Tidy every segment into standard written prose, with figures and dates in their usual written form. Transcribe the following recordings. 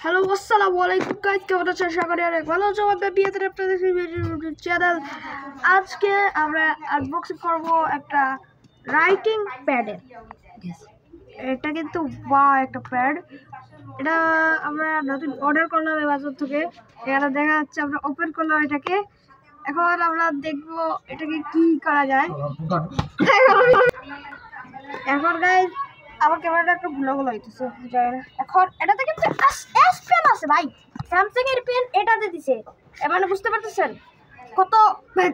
Hello আসসালামু আলাইকুম guys, কেমন আছেন? সকালে অনেক ভালো আছো। আমাদের বিয়েতে আপনাদের ইউটিউব চ্যানেল। আজকে আমরা আনবক্সিং করব একটা রাইটিং প্যাডের। এটা কিন্তু একটা প্যাড। এটা আমরা নতুন অর্ডার করলাম অ্যামাজন থেকে। এখানে দেখা যাচ্ছে আমরা ওপেন করলাম এটাকে। এখন আমরা দেখবো এটাকে কি করা যায়। এখন গাইস আমার ক্যামেরাটা একটু ভুলো হইতেছে, এখন এটাতে কিন্তু এস পেন আছে ভাই, স্যামসাং এর পেন এটাতে দিছে। মানে বুঝতে পারতেছেন কত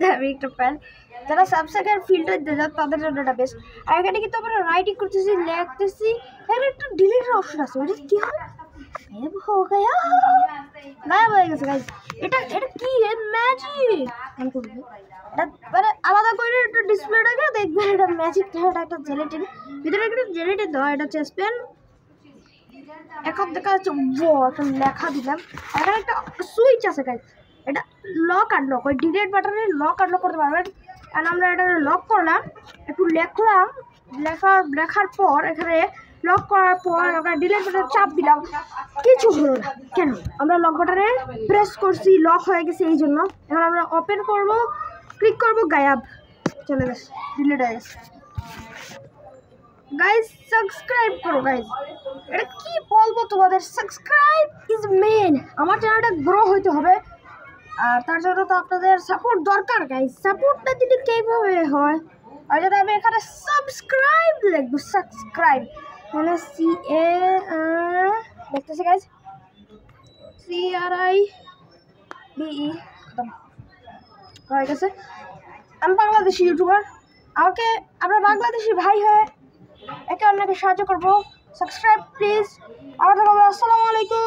দামি একটা পেন। যারা স্যামসাং এর ফিল্টার দিয়ে যায় তাদের জন্য এটা বেস্ট। আর এখানে কিন্তু আমরা রাইটিং করতেছি, লিখতেছি, এখানে একটা ডিলিটের অপশন আছে। ওটা কি হবে? গায়েব হয়ে গেছে গাইস। এটা কি ম্যাজিক। এটা মানে আলাদা করে একটা ডিসপ্লেটাকে দেখবেন, এটা ম্যাজিক। এটা একটা জেলেটিন, ভিতরে একটা জেলেটিন দেওয়া। এটা চেস পেন। এখন দেখা যাচ্ছে একটা লেখা দিলাম। এখানে একটা সুইচ আছে গাইস। এটা লক আনলক, ওই ডিলিট বাটনে লক আনলক করতে পারবেন। আর আমরা এটা লক করলাম, একটু লিখলাম, লেখার পর এখানে লক করার পর আমরা ডিলিট বাটনে চাপ দিলাম, কিছু হলো না। কেন? আমরা লক বাটনে প্রেস করছি, লক হয়ে গেছে এই জন্য। এখন আমরা ওপেন করব, ক্লিক করব, গায়েব চলে গেছে, ডিলিট হয়ে গেছে। গাইস সাবস্ক্রাইব করো গাইস। এটা কি বলবো তোমাদের, সাবস্ক্রাইব ইজ মেন। আমার চ্যানেলটা গ্রো হইতে হবে, আর তার জন্য তো আপনাদের সাপোর্ট দরকার গাইস। সাপোর্টটা দিলে কিভাবে হয়? আর যদি আমি এখানে সাবস্ক্রাইব লিখবো, সাবস্ক্রাইব মানে CA দেখতেছি গাইস, CRIBE খতম হয়ে গেছে। আমি বাংলাদেশি ইউটিউবার, আমাকে আমরা বাংলাদেশি ভাই হয়ে একে অন্যকে সাহায্য করবো। Subscribe please. আমাদের আসসালামু আলাইকুম।